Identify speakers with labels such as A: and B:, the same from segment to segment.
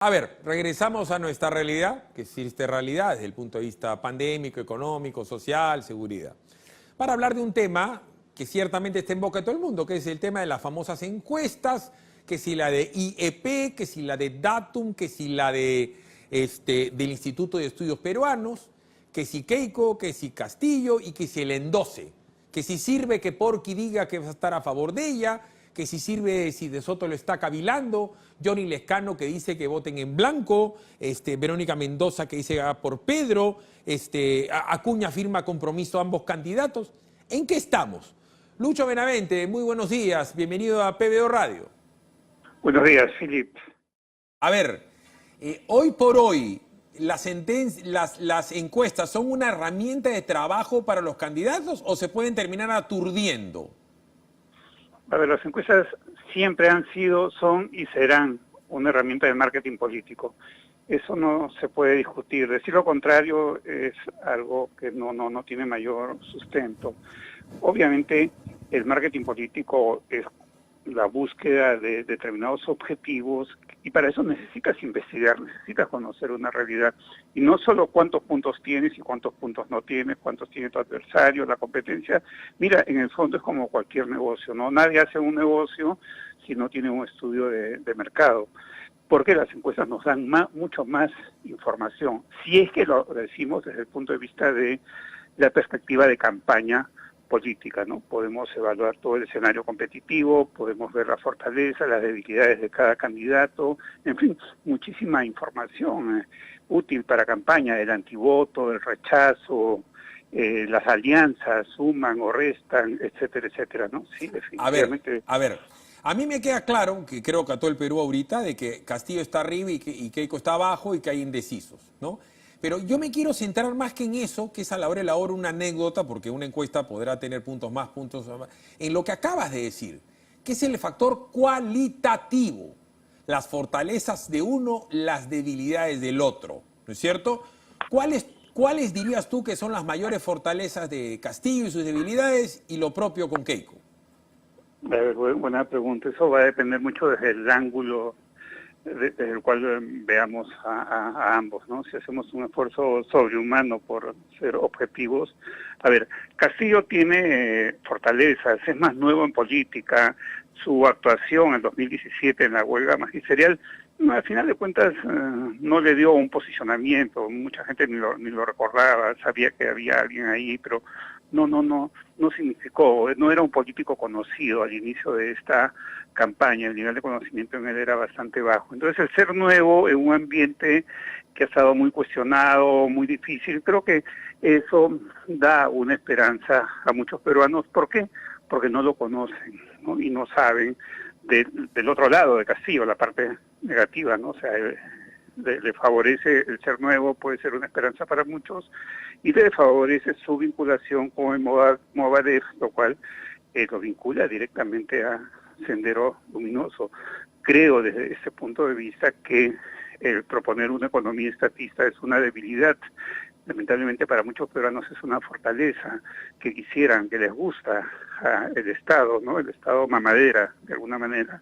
A: A ver, regresamos a nuestra realidad, que existe realidad desde el punto de vista pandémico, económico, social, seguridad, para hablar de un tema que ciertamente está en boca de todo el mundo, que es el tema de las famosas encuestas, que si la de IEP, que si la de Datum, que si la de, del Instituto de Estudios Peruanos, que si Keiko, que si Castillo y que si el endose, que si sirve que Porky diga que va a estar a favor de ella, que si sirve si De Soto lo está cavilando, Johnny Lescano que dice que voten en blanco, Verónica Mendoza que dice por Pedro, Acuña firma compromiso a ambos candidatos. ¿En qué estamos? Lucho Benavente, muy buenos días, bienvenido a PBO Radio.
B: Buenos días, Philip.
A: A ver, hoy por hoy, las encuestas son una herramienta de trabajo para los candidatos o se pueden terminar aturdiendo.
B: A ver, las encuestas siempre han sido, son y serán una herramienta de marketing político. Eso no se puede discutir. Decir lo contrario es algo que no tiene mayor sustento. Obviamente, el marketing político es la búsqueda de determinados objetivos y para eso necesitas investigar, necesitas conocer una realidad y no solo cuántos puntos tienes y cuántos puntos no tienes, cuántos tiene tu adversario, la competencia. Mira, en el fondo es como cualquier negocio, ¿no? Nadie hace un negocio si no tiene un estudio de mercado, porque las encuestas nos dan mucho más información, si es que lo decimos desde el punto de vista de la perspectiva de campaña política, ¿no? Podemos evaluar todo el escenario competitivo, podemos ver las fortalezas, las debilidades de cada candidato, en fin, muchísima información útil para campaña, el antivoto, el rechazo, las alianzas suman o restan, etcétera, etcétera, ¿no? Sí, definitivamente.
A: A ver, a mí me queda claro, que creo que a todo el Perú ahorita, de que Castillo está arriba y Keiko está abajo y que hay indecisos, ¿no? Pero yo me quiero centrar más que en eso, que es a la hora de la hora una anécdota, porque una encuesta podrá tener puntos más, en lo que acabas de decir, que es el factor cualitativo, las fortalezas de uno, las debilidades del otro, ¿no es cierto? ¿Cuáles dirías tú que son las mayores fortalezas de Castillo y sus debilidades y lo propio con Keiko?
B: Buena pregunta, eso va a depender mucho desde el ángulo desde el cual veamos a ambos, ¿no? Si hacemos un esfuerzo sobrehumano por ser objetivos. A ver, Castillo tiene fortalezas, es más nuevo en política, su actuación en 2017 en la huelga magisterial, al final de cuentas no le dio un posicionamiento, mucha gente ni lo recordaba, sabía que había alguien ahí, pero no significó, no era un político conocido al inicio de esta campaña, el nivel de conocimiento en él era bastante bajo. Entonces el ser nuevo en un ambiente que ha estado muy cuestionado, muy difícil, creo que eso da una esperanza a muchos peruanos. ¿Por qué? Porque no lo conocen, ¿no? Y no saben del otro lado de Castillo, la parte negativa, ¿no? O sea, le favorece el ser nuevo, puede ser una esperanza para muchos, y le favorece su vinculación con el Movadef, lo cual lo vincula directamente a Sendero Luminoso. Creo desde ese punto de vista que el proponer una economía estatista es una debilidad. Lamentablemente para muchos peruanos es una fortaleza que quisieran, que les gusta el Estado, ¿no? El Estado mamadera, de alguna manera.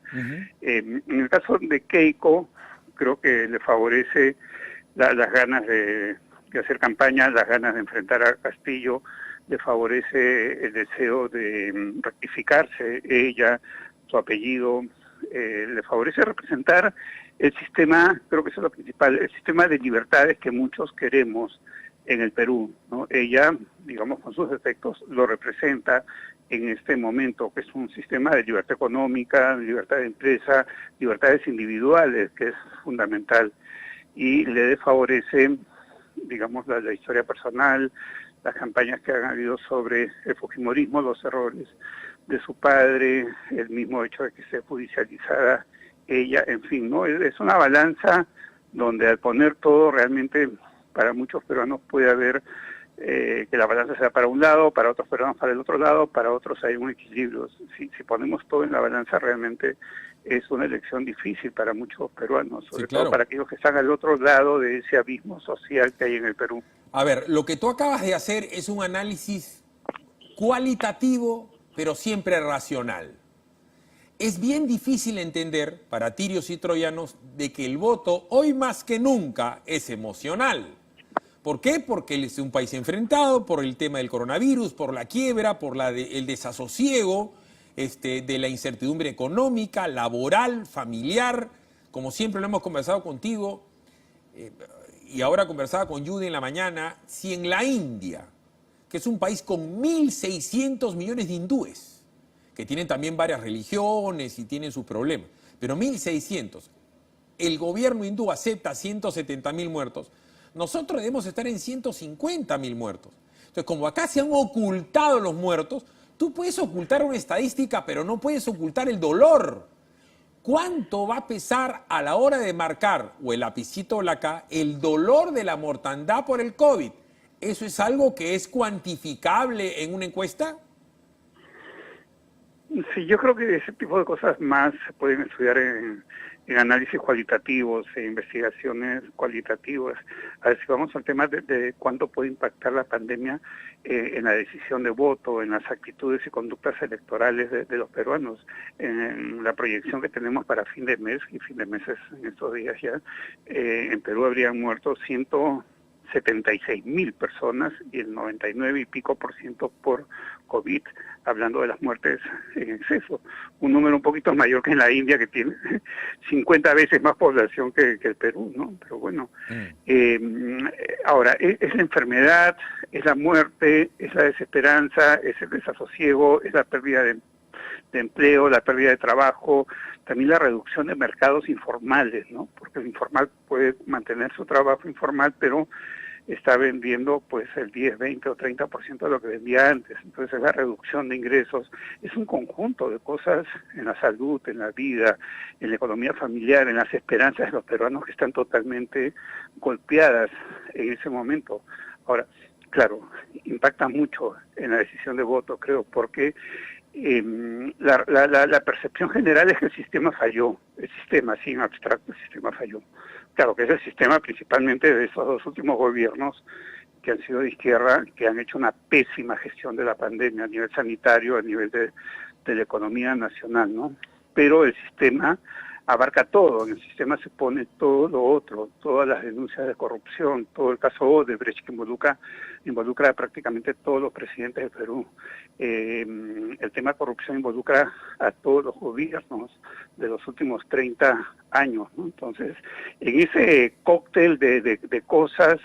B: En el caso de Keiko, creo que le favorece las ganas de hacer campaña, las ganas de enfrentar a Castillo, le favorece el deseo de rectificarse ella, su apellido, le favorece representar el sistema, creo que eso es lo principal, el sistema de libertades que muchos queremos en el Perú, ¿no? Ella, digamos, con sus defectos, lo representa en este momento, que es un sistema de libertad económica, libertad de empresa, libertades individuales, que es fundamental, y le favorece, digamos, la historia personal, las campañas que han habido sobre el fujimorismo, los errores de su padre, el mismo hecho de que esté judicializada ella, en fin, ¿no? Es una balanza donde al poner todo realmente para muchos peruanos puede haber que la balanza sea para un lado, para otros peruanos para el otro lado, para otros hay un equilibrio. Si ponemos todo en la balanza realmente es una elección difícil para muchos peruanos, sobre todo para aquellos que están al otro lado de ese abismo social que hay en el Perú.
A: A ver, lo que tú acabas de hacer es un análisis cualitativo, pero siempre racional. es bien difícil entender para tirios y troyanos de que el voto hoy más que nunca es emocional. ¿Por qué? Porque él es un país enfrentado por el tema del coronavirus, por la quiebra, por el desasosiego, de la incertidumbre económica, laboral, familiar. Como siempre lo hemos conversado contigo, y ahora conversaba con Judy en la mañana, si en la India, que es un país con 1.600 millones de hindúes, que tienen también varias religiones y tienen sus problemas, pero 1.600, el gobierno hindú acepta 170.000 muertos, nosotros debemos estar en 150.000 muertos. Entonces, como acá se han ocultado los muertos, tú puedes ocultar una estadística, pero no puedes ocultar el dolor. ¿Cuánto va a pesar a la hora de marcar, o el lapicito o la K, el dolor de la mortandad por el COVID? ¿Eso es algo que es cuantificable en una encuesta?
B: Sí, yo creo que ese tipo de cosas más se pueden estudiar en análisis cualitativos, en investigaciones cualitativas. A ver, si vamos al tema de cuánto puede impactar la pandemia en la decisión de voto, en las actitudes y conductas electorales de los peruanos, en la proyección que tenemos para fin de mes, y fin de mes es en estos días ya, en Perú habrían muerto 176.000 personas y el 99 y pico % por COVID, hablando de las muertes en exceso. Un número un poquito mayor que en la India, que tiene 50 veces más población que el Perú, ¿no? Pero bueno, ahora, es la enfermedad, es la muerte, es la desesperanza, es el desasosiego, es la pérdida de empleo, la pérdida de trabajo, también la reducción de mercados informales, ¿no? Porque el informal puede mantener su trabajo informal, pero está vendiendo pues el 10, 20 o 30% de lo que vendía antes. Entonces la reducción de ingresos es un conjunto de cosas en la salud, en la vida, en la economía familiar, en las esperanzas de los peruanos que están totalmente golpeadas en ese momento. Ahora, claro, impacta mucho en la decisión de voto, creo, porque la percepción general es que el sistema falló, el sistema, así en abstracto, el sistema falló. Claro que es el sistema principalmente de esos dos últimos gobiernos que han sido de izquierda, que han hecho una pésima gestión de la pandemia a nivel sanitario, a nivel de la economía nacional, ¿no? Pero el sistema abarca todo, en el sistema se pone todo lo otro, todas las denuncias de corrupción, todo el caso Odebrecht que involucra prácticamente todos los presidentes de Perú. El tema de corrupción involucra a todos los gobiernos de los últimos 30 años, ¿no? Entonces, en ese cóctel de cosas,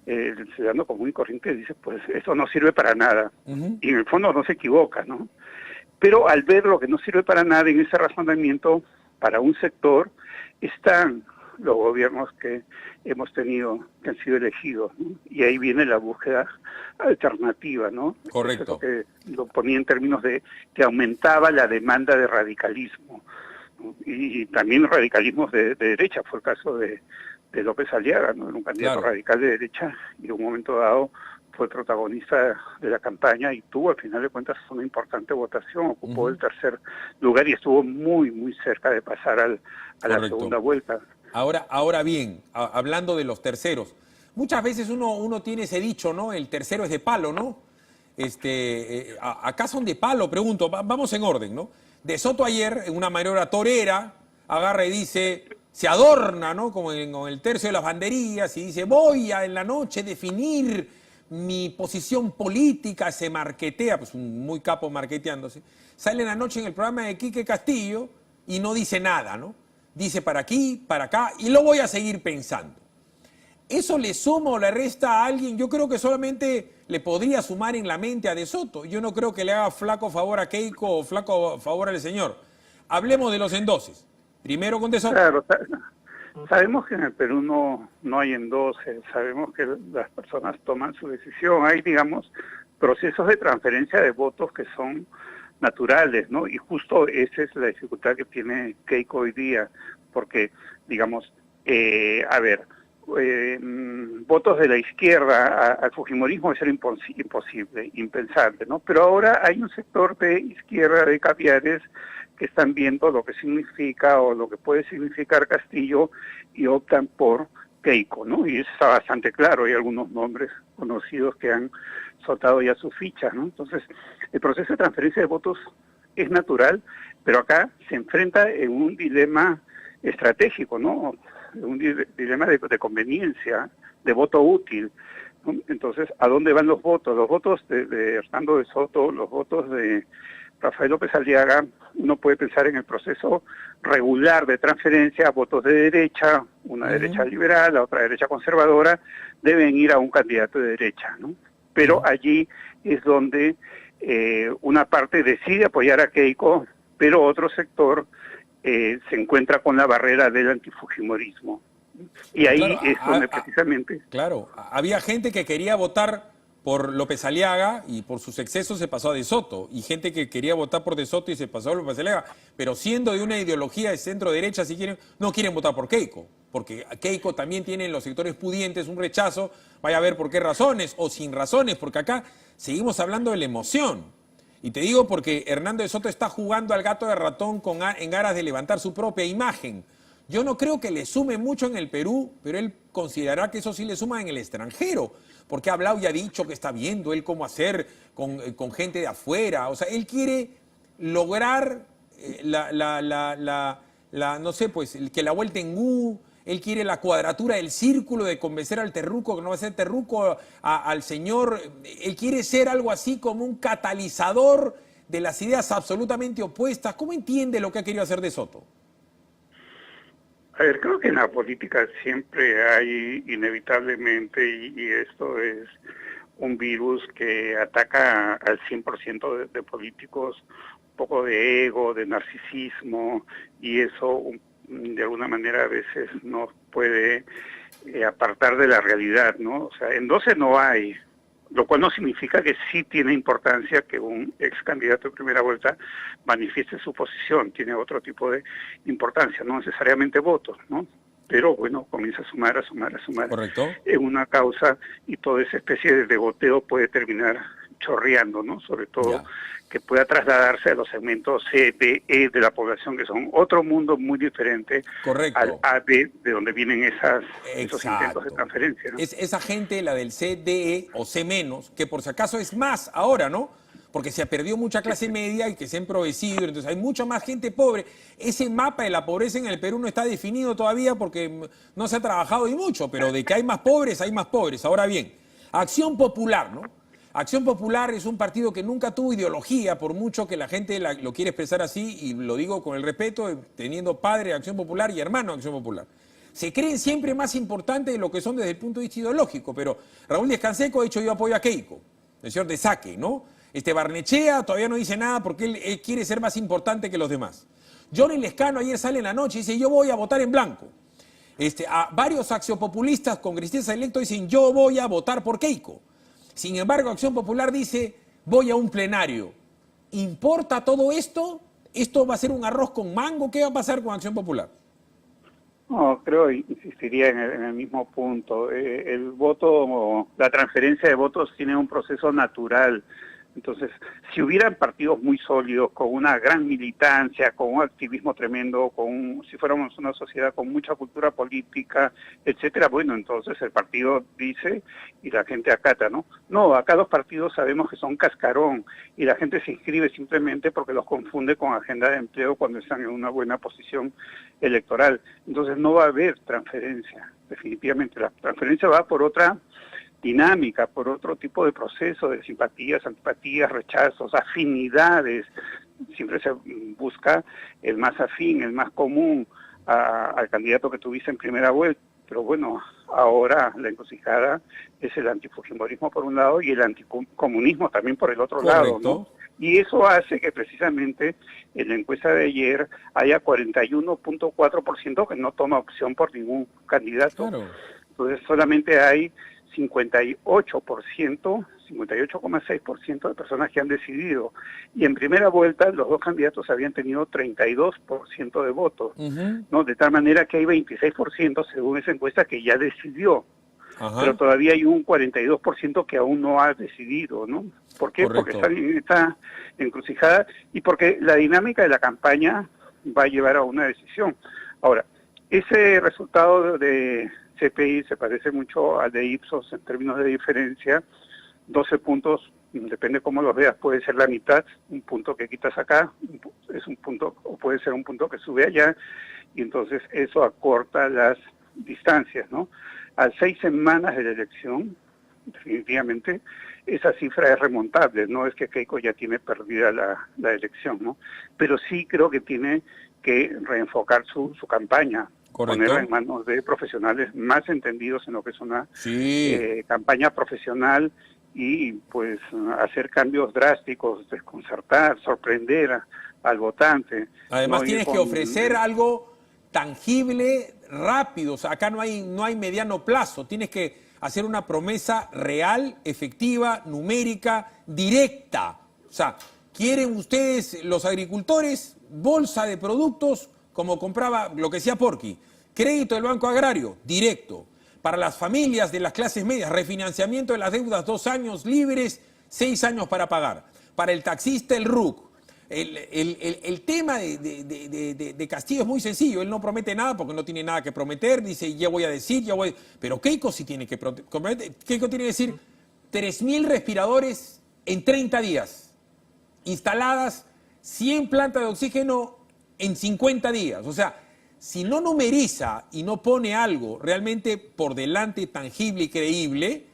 B: el ciudadano común y corriente dice, pues eso no sirve para nada. Y en el fondo no se equivoca, ¿no? Pero al ver lo que no sirve para nada en ese razonamiento, para un sector, están los gobiernos que hemos tenido, que han sido elegidos, ¿no? Y ahí viene la búsqueda alternativa, ¿no?
A: Correcto.
B: Eso es lo que lo ponía en términos de que aumentaba la demanda de radicalismo, ¿no? Y también radicalismos de derecha, fue el caso de López Aliaga, ¿no? Era un candidato radical de derecha y en un momento dado fue protagonista de la campaña y tuvo al final de cuentas una importante votación, ocupó el tercer lugar y estuvo muy, muy cerca de pasar a la segunda vuelta.
A: Ahora bien, hablando de los terceros, muchas veces uno tiene ese dicho, ¿no? El tercero es de palo, ¿no? Acá son de palo, pregunto, vamos en orden, ¿no? De Soto ayer, en una maniobra torera, agarra y dice, se adorna, ¿no? Como con el tercio de las banderillas y dice, voy a en la noche definir mi posición política, se marquetea, pues un muy capo marqueteándose, sale en la noche en el programa de Quique Castillo y no dice nada, ¿no? Dice para aquí, para acá, y lo voy a seguir pensando. ¿Eso le suma o le resta a alguien? Yo creo que solamente le podría sumar en la mente a De Soto. Yo no creo que le haga flaco favor a Keiko o flaco favor al señor. Hablemos de los endoses. Primero con De Soto.
B: Claro, sabemos que en el Perú no hay endoses, sabemos que las personas toman su decisión. Hay, digamos, procesos de transferencia de votos que son naturales, ¿no? Y justo esa es la dificultad que tiene Keiko hoy día, porque, digamos, votos de la izquierda al fujimorismo es imposible, impensable, ¿no? Pero ahora hay un sector de izquierda de caviares que están viendo lo que significa o lo que puede significar Castillo y optan por Keiko, ¿no? Y eso está bastante claro, hay algunos nombres conocidos que han soltado ya sus fichas, ¿no? Entonces, el proceso de transferencia de votos es natural, pero acá se enfrenta en un dilema estratégico, ¿no? Un dilema de conveniencia, de voto útil, ¿no? Entonces, ¿a dónde van los votos? Los votos de Hernando de Soto, los votos de Rafael López Aliaga, uno puede pensar en el proceso regular de transferencia, votos de derecha, una derecha liberal, la otra derecha conservadora, deben ir a un candidato de derecha, ¿no? Pero allí es donde una parte decide apoyar a Keiko, pero otro sector se encuentra con la barrera del antifujimorismo. Y ahí
A: Claro,
B: es donde precisamente...
A: Claro, había gente que quería votar por López Aliaga y por sus excesos se pasó a De Soto, y gente que quería votar por De Soto y se pasó a López Aliaga, pero siendo de una ideología de centro-derecha, si quieren, no quieren votar por Keiko, porque Keiko también tiene en los sectores pudientes un rechazo, vaya a ver por qué razones o sin razones, porque acá seguimos hablando de la emoción. Y te digo porque Hernando de Soto está jugando al gato de ratón en aras de levantar su propia imagen. Yo no creo que le sume mucho en el Perú, pero él considerará que eso sí le suma en el extranjero, porque ha hablado y ha dicho que está viendo él cómo hacer con gente de afuera. O sea, él quiere lograr no sé, pues, que la vuelta en U, él quiere la cuadratura del círculo de convencer al terruco, que no va a ser terruco, al señor. Él quiere ser algo así como un catalizador de las ideas absolutamente opuestas. ¿Cómo entiende lo que ha querido hacer De Soto?
B: A ver, creo que en la política siempre hay inevitablemente, y esto es un virus que ataca al 100% de políticos, un poco de ego, de narcisismo, y eso de alguna manera a veces nos puede apartar de la realidad, ¿no? O sea, en 12 no hay, lo cual no significa que sí tiene importancia que un ex candidato de primera vuelta manifieste su posición, tiene otro tipo de importancia, no necesariamente votos, ¿no? Pero bueno, comienza a sumar
A: Correcto.
B: en una causa, y toda esa especie de goteo puede terminar chorreando, ¿no? Sobre todo
A: Ya.
B: que pueda trasladarse a los segmentos C, D, E de la población, que son otro mundo muy diferente
A: Correcto.
B: al A, B, de donde vienen esos intentos de
A: Exacto.
B: transferencia, ¿no?
A: Es esa gente, la del CDE o C menos, que por si acaso es más ahora, ¿no? Porque se ha perdido mucha clase media y que se ha emprovecido, entonces hay mucha más gente pobre. Ese mapa de la pobreza en el Perú no está definido todavía porque no se ha trabajado y mucho, pero de que hay más pobres, hay más pobres. Ahora bien, Acción Popular, ¿no? Acción Popular es un partido que nunca tuvo ideología, por mucho que la gente lo quiere expresar así, y lo digo con el respeto, teniendo padre de Acción Popular y hermano de Acción Popular. Se creen siempre más importantes de lo que son desde el punto de vista ideológico, pero Raúl Díaz Canseco ha dicho: yo apoyo a Keiko, el señor de Saque, ¿no? Barnechea todavía no dice nada porque él quiere ser más importante que los demás. Johnny Lescano ayer sale en la noche y dice: yo voy a votar en blanco. A varios axiopopulistas congresistas electos dicen: yo voy a votar por Keiko. Sin embargo, Acción Popular dice: voy a un plenario. ¿Importa todo esto? ¿Esto va a ser un arroz con mango? ¿Qué va a pasar con Acción Popular?
B: No, creo, insistiría en el mismo punto. El voto, la transferencia de votos tiene un proceso natural. Entonces, si hubieran partidos muy sólidos, con una gran militancia, con un activismo tremendo, si fuéramos una sociedad con mucha cultura política, etcétera, bueno, entonces el partido dice y la gente acata, ¿no? No, acá los partidos sabemos que son cascarón y la gente se inscribe simplemente porque los confunde con agenda de empleo cuando están en una buena posición electoral. Entonces no va a haber transferencia, definitivamente. La transferencia va por otra dinámica, por otro tipo de proceso de simpatías, antipatías, rechazos, afinidades. Siempre se busca el más afín, el más común al candidato que tuviste en primera vuelta. Pero bueno, ahora la encrucijada es el antifujimorismo por un lado y el anticomunismo también por el otro lado, ¿no? Y eso hace que precisamente en la encuesta de ayer haya 41.4% que no toma opción por ningún candidato.
A: Claro.
B: Entonces solamente hay 58,6% de personas que han decidido. Y en primera vuelta los dos candidatos habían tenido 32% de votos, ¿no? De tal manera que hay 26% según esa encuesta que ya decidió. Pero todavía hay un 42% que aún no ha decidido, ¿no? ¿Por qué?
A: Correcto.
B: Porque están en esta encrucijada y porque la dinámica de la campaña va a llevar a una decisión. Ahora, ese resultado de CPI se parece mucho al de Ipsos en términos de diferencia, 12 puntos depende cómo los veas, puede ser la mitad, un punto que quitas acá, es un punto, o puede ser un punto que sube allá, y entonces eso acorta las distancias, ¿no? A 6 semanas de la elección, definitivamente, esa cifra es remontable, no es que Keiko ya tiene perdida la elección, ¿no? Pero sí creo que tiene que reenfocar su campaña,
A: Correcto.
B: ponerla en manos de profesionales más entendidos en lo que es una campaña profesional, y pues hacer cambios drásticos, desconcertar, sorprender al votante.
A: Además
B: ¿no?
A: tienes que ofrecer algo tangible, rápido, o sea, acá no hay mediano plazo, tienes que hacer una promesa real, efectiva, numérica, directa. O sea, ¿quieren ustedes, los agricultores, bolsa de productos como compraba lo que decía Porky? Crédito del Banco Agrario, directo. Para las familias de las clases medias, refinanciamiento de las deudas, 2 años libres, 6 años para pagar. Para el taxista, el RUC. El tema de Castillo es muy sencillo. Él no promete nada porque no tiene nada que prometer. Dice, ya voy a decir, ya voy. Pero Keiko sí tiene que prometer. Keiko tiene que decir 3.000 respiradores en 30 días. Instaladas 100 plantas de oxígeno en 50 días. O sea, si no numeriza y no pone algo realmente por delante, tangible y creíble,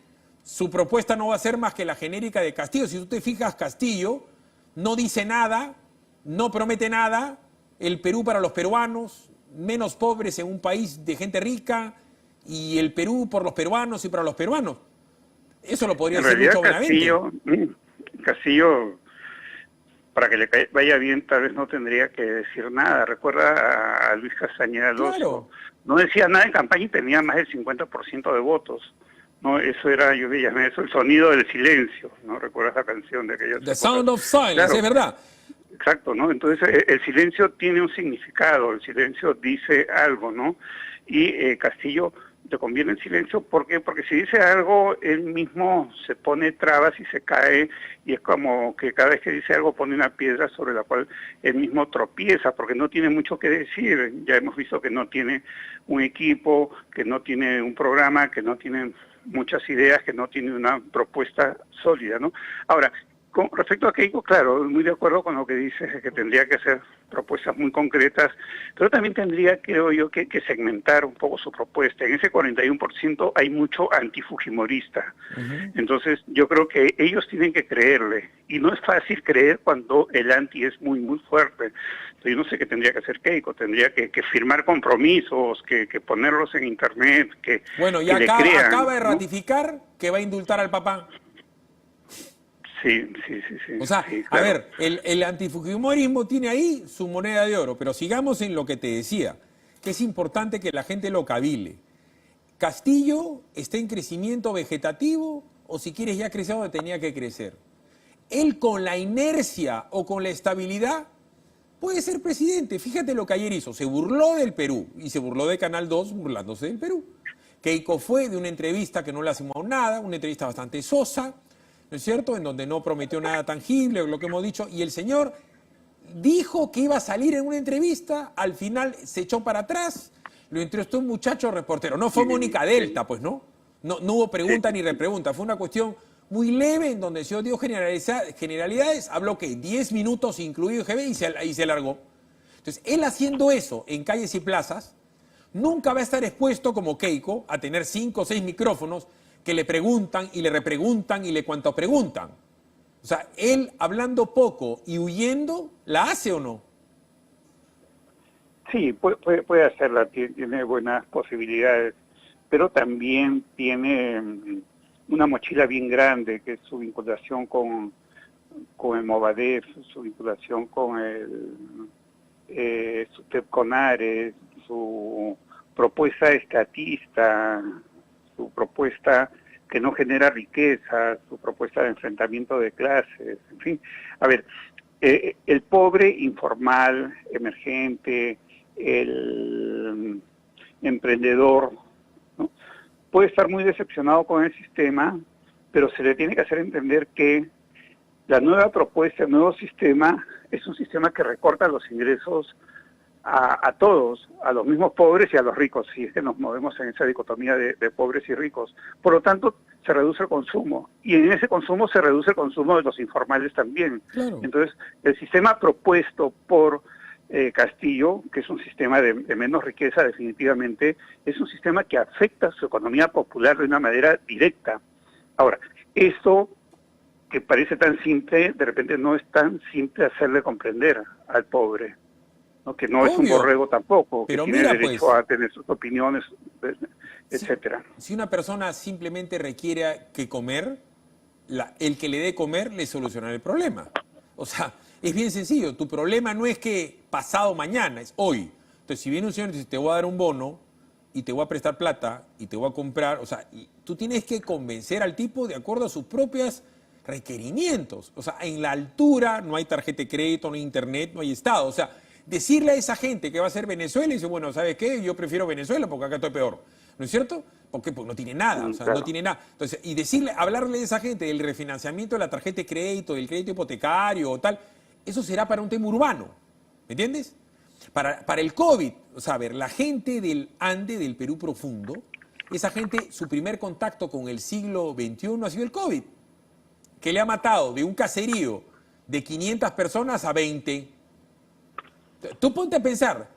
A: su propuesta no va a ser más que la genérica de Castillo. Si tú te fijas, Castillo no dice nada, no promete nada, el Perú para los peruanos, menos pobres en un país de gente rica, y el Perú por los peruanos y para los peruanos. Eso lo podría decir Lucho Benavente.
B: Castillo, para que le vaya bien, tal vez no tendría que decir nada. Recuerda a Luis Castañeda Alonso. Claro. No decía nada en campaña y tenía más del 50% de votos. No, eso era, yo le llamé eso el sonido del silencio, ¿no? ¿Recuerdas la canción de aquella?
A: The Sound of Silence, claro. Es verdad.
B: Exacto, ¿no? Entonces el silencio tiene un significado, el silencio dice algo, ¿no? Y Castillo te conviene el silencio, ¿por qué? Porque si dice algo, él mismo se pone trabas y se cae, y es como que cada vez que dice algo pone una piedra sobre la cual él mismo tropieza, porque no tiene mucho que decir. Ya hemos visto que no tiene un equipo, que no tiene un programa, que no tiene muchas ideas, que no tiene una propuesta sólida, ¿no? Ahora, con respecto a Keiko, claro, muy de acuerdo con lo que dices, que tendría que hacer propuestas muy concretas, pero también tendría, creo yo, que segmentar un poco su propuesta. En ese 41% hay mucho antifujimorista. Entonces, yo creo que ellos tienen que creerle, y no es fácil creer cuando el anti es muy, muy fuerte. Entonces, yo no sé qué tendría que hacer Keiko, tendría que firmar compromisos, que ponerlos en internet, que
A: bueno, y acaba de ratificar, ¿no?, que va a indultar al papá.
B: Sí.
A: O sea,
B: sí, claro.
A: A ver, el antifujimorismo tiene ahí su moneda de oro, pero sigamos en lo que te decía, que es importante que la gente lo cabile. Castillo está en crecimiento vegetativo, o si quieres ya creció donde tenía que crecer. Él con la inercia o con la estabilidad puede ser presidente. Fíjate lo que ayer hizo, se burló del Perú y se burló de Canal 2 burlándose del Perú. Keiko fue de una entrevista que no le hacemos nada, una entrevista bastante sosa, ¿no es cierto?, en donde no prometió nada tangible, lo que hemos dicho, y el señor dijo que iba a salir en una entrevista, al final se echó para atrás, lo entrevistó un muchacho reportero, no fue Mónica Delta, pues, ¿no? No hubo pregunta ni repregunta, fue una cuestión muy leve en donde el señor dio generalidades, habló que 10 minutos incluido GB y se largó. Entonces, él haciendo eso en calles y plazas, nunca va a estar expuesto como Keiko a tener 5 o 6 micrófonos que le preguntan y le repreguntan y le cuanto preguntan. O sea, él hablando poco y huyendo, ¿la hace o no?
B: Sí, puede hacerla, tiene buenas posibilidades, pero también tiene una mochila bien grande, que es su vinculación con el Movadef, su vinculación con el Conares, su propuesta estatista, su propuesta que no genera riqueza, su propuesta de enfrentamiento de clases, en fin. A ver, el pobre informal, emergente, el emprendedor, ¿no?, puede estar muy decepcionado con el sistema, pero se le tiene que hacer entender que la nueva propuesta, el nuevo sistema, es un sistema que recorta los ingresos a todos, a los mismos pobres y a los ricos, si es que nos movemos en esa dicotomía de pobres y ricos. Por lo tanto, se reduce el consumo, y en ese consumo se reduce el consumo de los informales también.
A: Claro.
B: Entonces, el sistema propuesto por Castillo, que es un sistema de menos riqueza definitivamente, es un sistema que afecta a su economía popular de una manera directa. Ahora, esto que parece tan simple, de repente no es tan simple hacerle comprender al pobre, ¿no? Que no es un borrego tampoco,
A: pero
B: que
A: mira,
B: tiene derecho
A: pues,
B: a tener sus opiniones, etcétera.
A: Si una persona simplemente requiere que comer, el que le dé comer le soluciona el problema. O sea, es bien sencillo. Tu problema no es que pasado mañana, es hoy. Entonces, si viene un señor y dice, te voy a dar un bono y te voy a prestar plata y te voy a comprar, o sea, tú tienes que convencer al tipo de acuerdo a sus propios requerimientos. O sea, en la altura no hay tarjeta de crédito, no hay internet, no hay Estado. O sea, decirle a esa gente que va a ser Venezuela y dice, bueno, ¿sabes qué? Yo prefiero Venezuela porque acá estoy peor. ¿No es cierto? Porque no tiene nada, o sea,
B: claro.
A: no tiene nada. Entonces, y hablarle a esa gente del refinanciamiento de la tarjeta de crédito, del crédito hipotecario o tal, eso será para un tema urbano, ¿me entiendes? Para el COVID, o sea, a ver, la gente del Ande, del Perú profundo, esa gente, su primer contacto con el siglo XXI ha sido el COVID, que le ha matado de un caserío de 500 personas a 20. Tú ponte a pensar,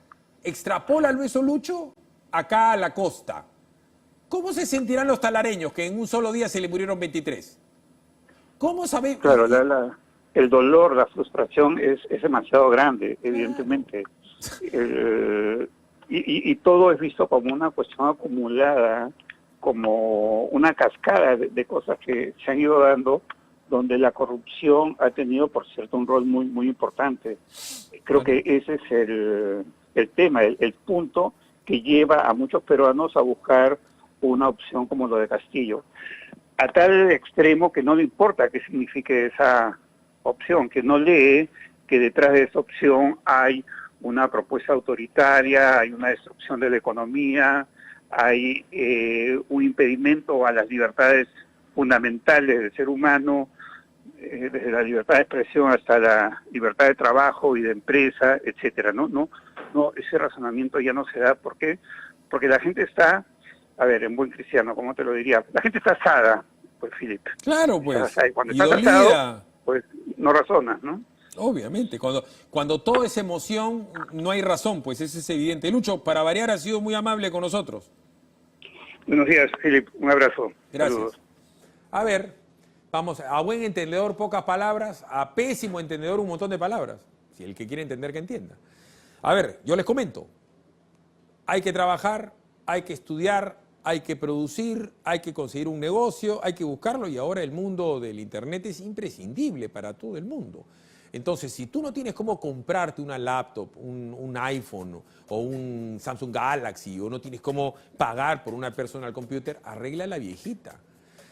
A: extrapólalo eso, Lucho, acá a la costa. ¿Cómo se sentirán los talareños que en un solo día se le murieron 23? ¿Cómo sabe?
B: Claro, el dolor, la frustración es demasiado grande, evidentemente. Y todo es visto como una cuestión acumulada, como una cascada de cosas que se han ido dando, donde la corrupción ha tenido, por cierto, un rol muy, muy importante. Creo que ese es el tema, el punto que lleva a muchos peruanos a buscar una opción como lo de Castillo, a tal extremo que no le importa qué signifique esa opción, que no lee que detrás de esa opción hay una propuesta autoritaria, hay una destrucción de la economía, hay un impedimento a las libertades fundamentales del ser humano, desde la libertad de expresión hasta la libertad de trabajo y de empresa, etcétera. No, ese razonamiento ya no se da. ¿Por qué? Porque la gente está, a ver, en buen cristiano, ¿cómo te lo diría? La gente está asada, pues, Philip.
A: Claro, pues.
B: Y cuando
A: y
B: estás
A: dolida.
B: asado, pues no razonas, ¿no?
A: Obviamente, cuando todo es emoción, no hay razón, pues eso es evidente. Lucho, para variar, ha sido muy amable con nosotros.
B: Buenos días, Philip. Un abrazo.
A: Gracias.
B: Saludos.
A: A ver, vamos, a buen entendedor pocas palabras, a pésimo entendedor un montón de palabras. Si el que quiere entender, que entienda. A ver, yo les comento. Hay que trabajar, hay que estudiar, hay que producir, hay que conseguir un negocio, hay que buscarlo, y ahora el mundo del Internet es imprescindible para todo el mundo. Entonces, si tú no tienes cómo comprarte una laptop, un iPhone o un Samsung Galaxy, o no tienes cómo pagar por una personal computer, arregla la viejita.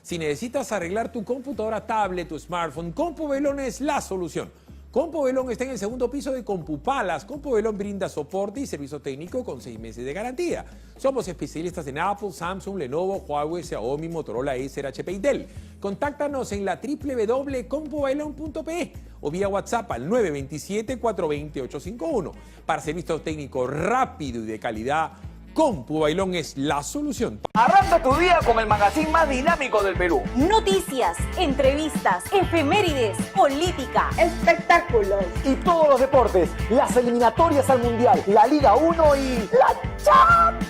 A: Si necesitas arreglar tu computadora, tablet, tu smartphone, CompuVelón es la solución. CompuVelón está en el segundo piso de Compupalas. CompuVelón brinda soporte y servicio técnico con 6 meses de garantía. Somos especialistas en Apple, Samsung, Lenovo, Huawei, Xiaomi, Motorola, Acer, HP y Dell. Contáctanos en la www.compuvelon.pe o vía WhatsApp al 927-420-851. Para servicio técnico rápido y de calidad, CompuVelón es la solución.
C: Arranca tu día con el magazine más dinámico del Perú.
D: Noticias, entrevistas, efemérides, política,
E: espectáculos
C: y todos los deportes, las eliminatorias al Mundial, la Liga 1 y la Champions.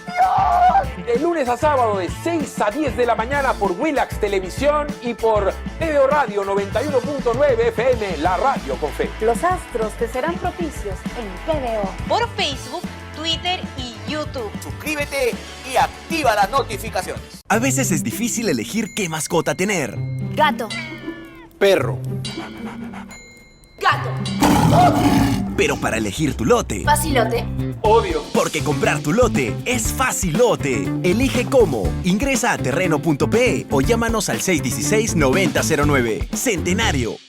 C: De lunes a sábado de 6 a 10 de la mañana por Willax Televisión y por TVO Radio 91.9 FM, la radio con fe.
D: Los astros te serán propicios en TVO. Por Facebook, Twitter y YouTube.
C: Suscríbete y activa las notificaciones.
F: A veces es difícil elegir qué mascota tener.
D: Gato.
C: Perro.
D: Gato.
F: Pero para elegir tu lote,
D: Facilote.
C: Obvio.
F: porque comprar tu lote es facilote. Elige cómo. Ingresa a terreno.pe o llámanos al 616-9009. Centenario,